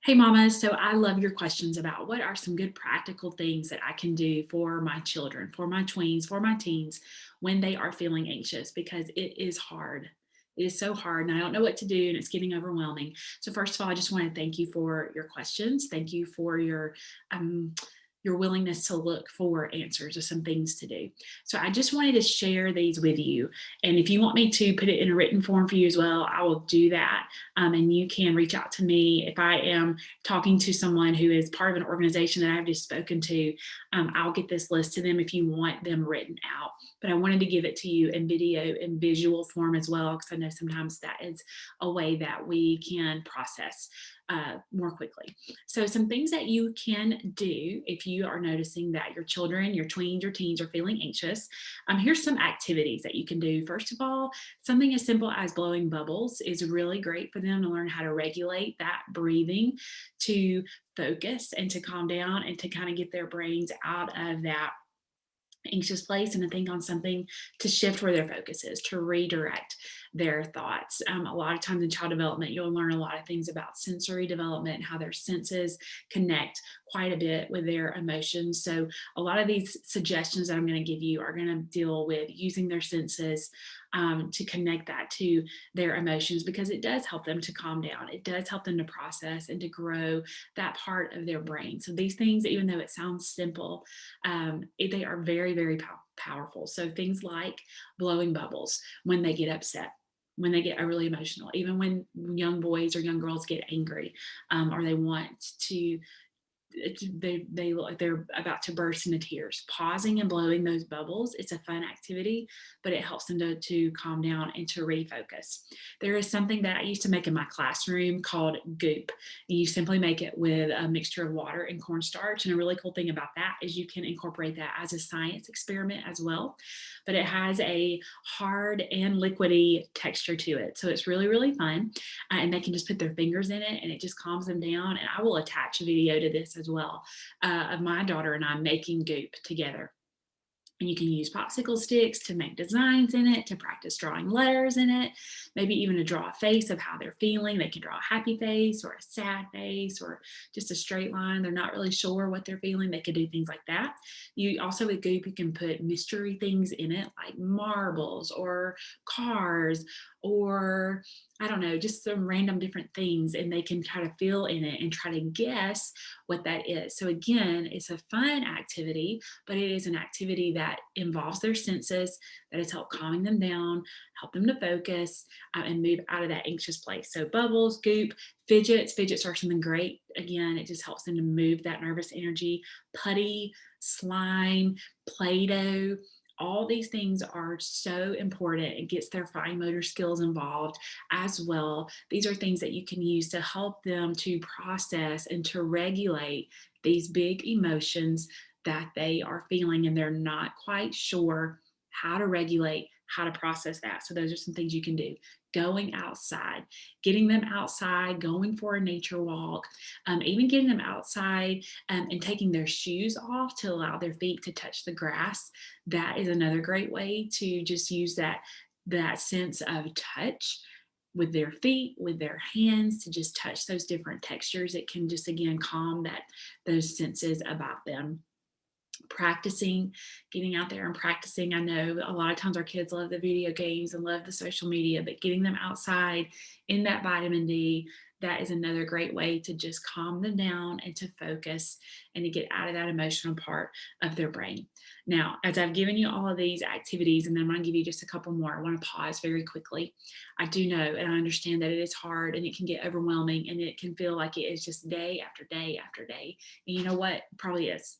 Hey mamas, so I love your questions about what are some good practical things that I can do for my children, for my tweens, for my teens when they are feeling anxious because it is hard. It is so hard and I don't know what to do and it's getting overwhelming. So first of all, I just want to thank you for your questions. Thank you for um your willingness to look for answers of some things to do. So I just wanted to share these with you. And if you want me to put it in a written form for you as well, I will do that. And you can reach out to me if I am talking to someone who is part of an organization that I've just spoken to. I'll get this list to them if you want them written out. But I wanted to give it to you in video and visual form as well, because I know sometimes that is a way that we can process more quickly. So, some things that you can do if you are noticing that your children, your tweens, your teens are feeling anxious. Here's some activities that you can do. First of all, something as simple as blowing bubbles is really great for them to learn how to regulate that breathing, to focus and to calm down and to kind of get their brains out of that anxious place and to think on something to shift where their focus is, to redirect their thoughts. A lot of times in child development, you'll learn a lot of things about sensory development and how their senses connect quite a bit with their emotions. So, a lot of these suggestions that I'm going to give you are going to deal with using their senses to connect that to their emotions because it does help them to calm down. It does help them to process and to grow that part of their brain. So, these things, even though it sounds simple, they are very, very powerful. So things like blowing bubbles when they get upset, when they get really emotional, even when young boys or young girls get angry, or they want to they look like they're about to burst into tears. Pausing and blowing those bubbles, it's a fun activity, but it helps them to calm down and to refocus. There is something that I used to make in my classroom called goop. You simply make it with a mixture of water and cornstarch. And a really cool thing about that is you can incorporate that as a science experiment as well. But it has a hard and liquidy texture to it. So it's really, really fun. And they can just put their fingers in it and it just calms them down. And I will attach a video to this as well of my daughter and I making goop together. And you can use popsicle sticks to make designs in it, to practice drawing letters in it, maybe even to draw a face of how they're feeling. They can draw a happy face or a sad face or just a straight line. They're not really sure what they're feeling. They could do things like that. You also with goop, you can put mystery things in it like marbles or cars or I don't know, just some random different things, and they can try to feel in it and try to guess what that is. So, again, it's a fun activity, but it is an activity that involves their senses, that has helped calming them down, help them to focus, and move out of that anxious place. So, bubbles, goop, fidgets. Fidgets are something great. Again, it just helps them to move that nervous energy. Putty, slime, Play Doh. All these things are so important. It gets their fine motor skills involved as well. These are things that you can use to help them to process and to regulate these big emotions that they are feeling and they're not quite sure how to regulate, how to process that. So, those are some things you can do. Going outside, getting them outside, going for a nature walk, even getting them outside and taking their shoes off to allow their feet to touch the grass. That is another great way to just use that sense of touch with their feet, with their hands, to just touch those different textures. It can just again calm those senses about them. Practicing, getting out there and practicing. I know a lot of times our kids love the video games and love the social media, but getting them outside in that vitamin D, that is another great way to just calm them down and to focus and to get out of that emotional part of their brain. Now, as I've given you all of these activities, and then I'm going to give you just a couple more, I want to pause very quickly. I do know and I understand that it is hard and it can get overwhelming and it can feel like it is just day after day after day. And you know what? Probably is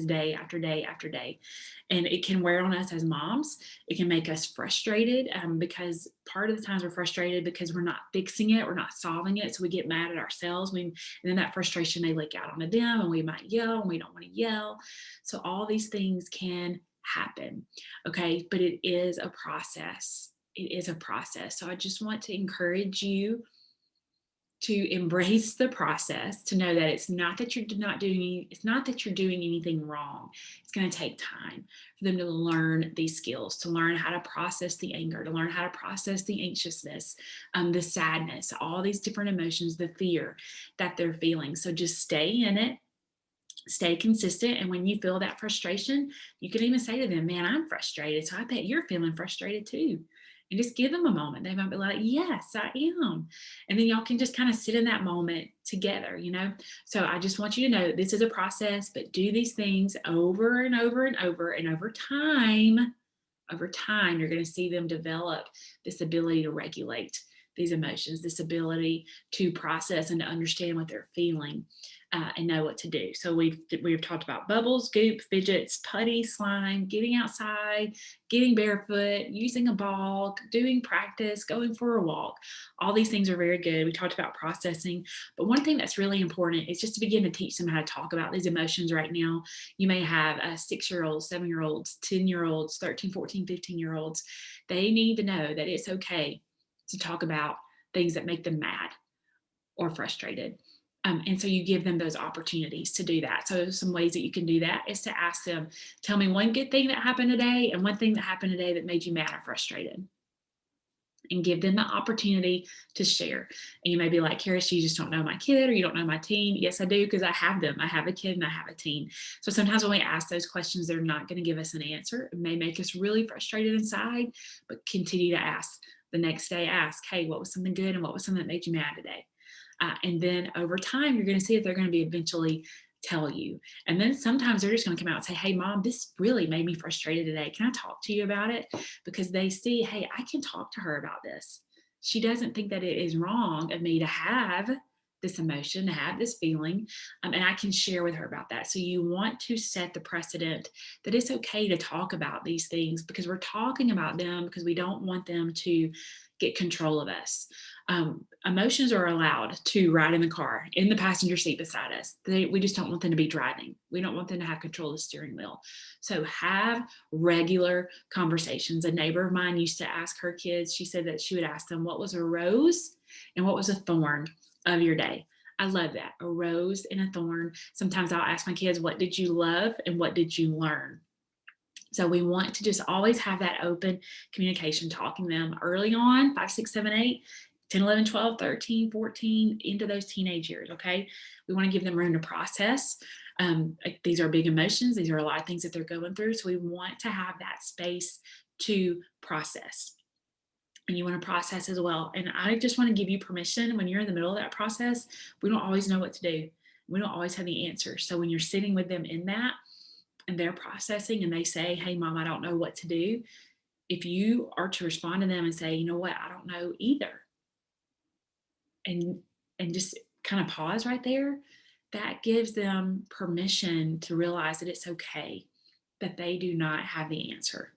day after day after day. And it can wear on us as moms. It can make us frustrated because part of the times we're frustrated because we're not fixing it, we're not solving it. So we get mad at ourselves. And then that frustration may leak out onto them and we might yell and we don't want to yell. So all these things can happen. Okay. But it is a process. It is a process. So I just want to encourage you to embrace the process, to know that it's not that you're not doing, it's not that you're doing anything wrong. It's going to take time for them to learn these skills, to learn how to process the anger, to learn how to process the anxiousness, the sadness, all these different emotions, the fear that they're feeling. So just stay in it, stay consistent. And when you feel that frustration, you can even say to them, man, I'm frustrated. So I bet you're feeling frustrated too. And just give them a moment. They might be like, yes, I am. And then y'all can just kind of sit in that moment together, you know? So I just want you to know that this is a process, but do these things over and over and over. And over time, you're going to see them develop this ability to regulate these emotions, this ability to process and to understand what they're feeling. And know what to do. So we've talked about bubbles, goop, fidgets, putty, slime, getting outside, getting barefoot, using a ball, doing practice, going for a walk. All these things are very good. We talked about processing, but one thing that's really important is just to begin to teach them how to talk about these emotions right now. You may have 6-year-olds, 7-year-olds, 10-year-olds, 13, 14, 15-year-olds. They need to know that it's okay to talk about things that make them mad or frustrated. And so you give them those opportunities to do that. So some ways that you can do that is to ask them, tell me one good thing that happened today and one thing that happened today that made you mad or frustrated. And give them the opportunity to share. And you may be like, Karis, you just don't know my kid or you don't know my teen. Yes, I do, because I have them. I have a kid and I have a teen. So sometimes when we ask those questions, they're not going to give us an answer. It may make us really frustrated inside, but continue to ask. The next day, ask, hey, what was something good and what was something that made you mad today? And then over time, you're going to see if they're going to be eventually tell you. And then sometimes they're just going to come out and say, hey, mom, this really made me frustrated today. Can I talk to you about it? Because they see, hey, I can talk to her about this. She doesn't think that it is wrong of me to have this emotion, to have this feeling, and I can share with her about that. So you want to set the precedent that it's okay to talk about these things, because we're talking about them because we don't want them to get control of us. Emotions are allowed to ride in the car, in the passenger seat beside us. We just don't want them to be driving. We don't want them to have control of the steering wheel. So have regular conversations. A neighbor of mine used to ask her kids, she said that she would ask them, what was a rose and what was a thorn of your day? I love that. A rose and a thorn. Sometimes I'll ask my kids, what did you love and what did you learn? So we want to just always have that open communication, talking them early on, 5, 6, 7, 8, 10, 11, 12, 13, 14, into those teenage years, okay? We want to give them room to process. These are big emotions. These are a lot of things that they're going through. So we want to have that space to process. And you want to process as well. And I just want to give you permission when you're in the middle of that process. We don't always know what to do. We don't always have the answer. So when you're sitting with them in that, and they're processing and they say, hey, mom, I don't know what to do. If you are to respond to them and say, you know what, I don't know either. And just kind of pause right there, that gives them permission to realize that it's okay, that they do not have the answer,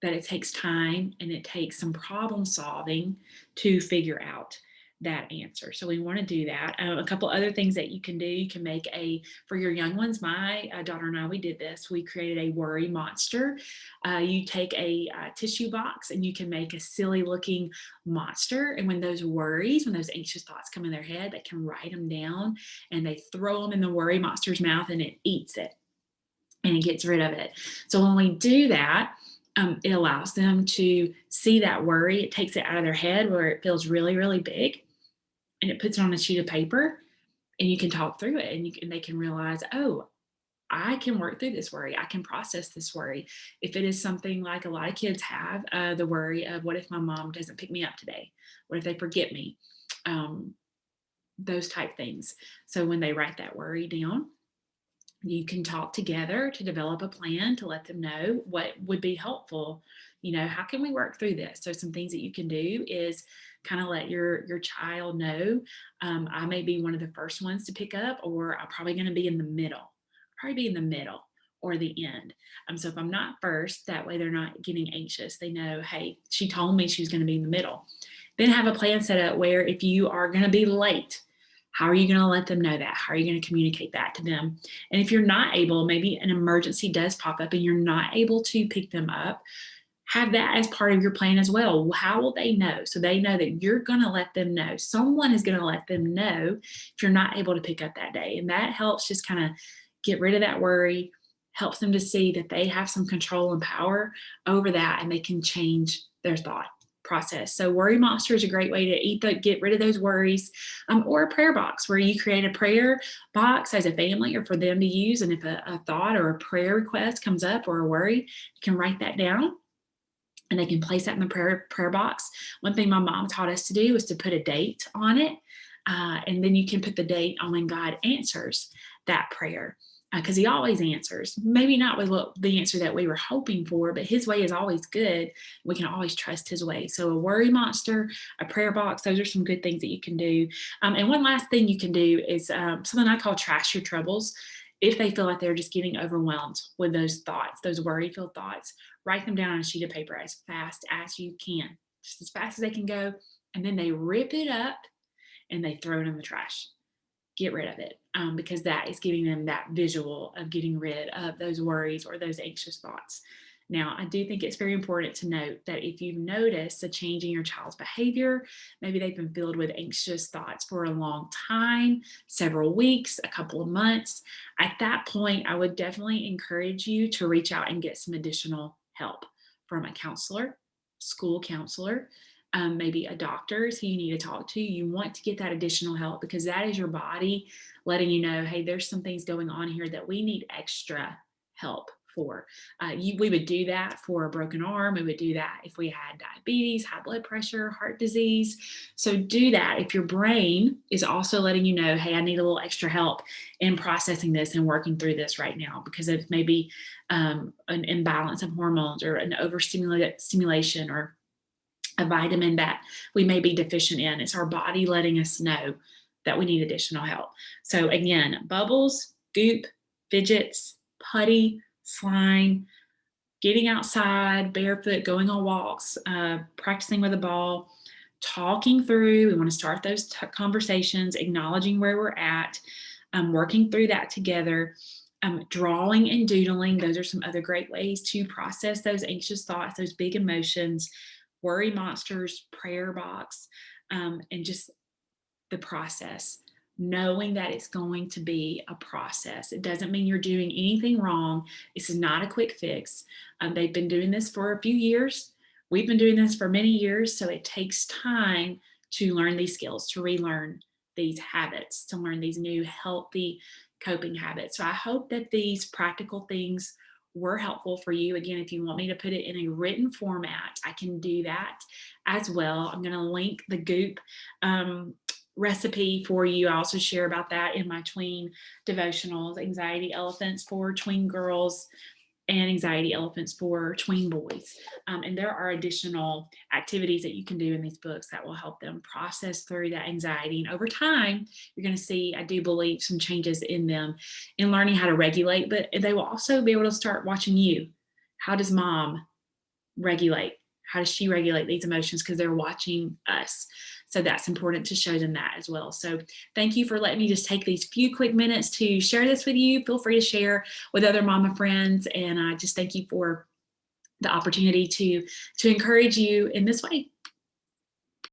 that it takes time and it takes some problem solving to figure out that answer. So we want to do that. A couple other things that you can do. You can make for your young ones, my daughter and I, we did this. We created a worry monster. You take a tissue box and you can make a silly looking monster. And when those anxious thoughts come in their head, they can write them down and they throw them in the worry monster's mouth and it eats it and it gets rid of it. So when we do that, it allows them to see that worry. It takes it out of their head where it feels really, really big, and it puts it on a sheet of paper, and you can talk through it, and they can realize, oh, I can work through this worry. I can process this worry. If it is something like a lot of kids have, the worry of, what if my mom doesn't pick me up today? What if they forget me? Those type things. So when they write that worry down, you can talk together to develop a plan to let them know what would be helpful. How can we work through this? So some things that you can do is kind of let your child know, I may be one of the first ones to pick up, or I'm probably going to be in the middle, or the end. So if I'm not first, that way they're not getting anxious. They know, hey, she told me she was going to be in the middle. Then have a plan set up where if you are going to be late, how are you going to let them know that? How are you going to communicate that to them? And if you're not able, maybe an emergency does pop up and you're not able to pick them up, have that as part of your plan as well. How will they know? So they know that you're going to let them know. Someone is going to let them know if you're not able to pick up that day. And that helps just kind of get rid of that worry, helps them to see that they have some control and power over that and they can change their thought process. So worry monster is a great way to get rid of those worries, or a prayer box where you create a prayer box as a family or for them to use. And if a thought or a prayer request comes up or a worry, you can write that down and they can place that in the prayer box. One thing my mom taught us to do was to put a date on it. And then you can put the date on when God answers that prayer, because he always answers. Maybe not with the answer that we were hoping for, but his way is always good. We can always trust his way. So a worry monster, a prayer box, those are some good things that you can do. And one last thing you can do is something I call trash your troubles. If they feel like they're just getting overwhelmed with those thoughts, those worry-filled thoughts, write them down on a sheet of paper as fast as you can, just as fast as they can go. And then they rip it up and they throw it in the trash. Get rid of it, because that is giving them that visual of getting rid of those worries or those anxious thoughts. Now, I do think it's very important to note that if you've noticed a change in your child's behavior, maybe they've been filled with anxious thoughts for a long time, several weeks, a couple of months, at that point, I would definitely encourage you to reach out and get some additional help from a counselor, school counselor, maybe a doctor who you need to talk to. You want to get that additional help because that is your body letting you know, hey, there's some things going on here that we need extra help for. We would do that for a broken arm. We would do that if we had diabetes, high blood pressure, heart disease. So do that if your brain is also letting you know, hey, I need a little extra help in processing this and working through this right now because it may be an imbalance of hormones or an overstimulation or a vitamin that we may be deficient in. It's our body letting us know that we need additional help. So again, bubbles, goop, fidgets, putty, slime, getting outside, barefoot, going on walks, practicing with a ball, talking through. We want to start those conversations, acknowledging where we're at, working through that together. Drawing and doodling, those are some other great ways to process those anxious thoughts, those big emotions. Worry monsters, prayer box, and just the process, knowing that it's going to be a process. It doesn't mean you're doing anything wrong. This is not a quick fix. They've been doing this for a few years. We've been doing this for many years. So it takes time to learn these skills, to relearn these habits, to learn these new healthy coping habits. So I hope that these practical things were helpful for you. Again, if you want me to put it in a written format, I can do that as well. I'm going to link the Goop recipe for you. I also share about that in my tween devotionals, anxiety elephants for tween girls and anxiety elephants for tween boys. And there are additional activities that you can do in these books that will help them process through that anxiety. And over time, you're going to see, I do believe, some changes in them in learning how to regulate, but they will also be able to start watching you. How does mom regulate? How does she regulate these emotions? Because they're watching us. So that's important to show them that as well. So thank you for letting me just take these few quick minutes to share this with you. Feel free to share with other mama friends. And I just thank you for the opportunity to encourage you in this way.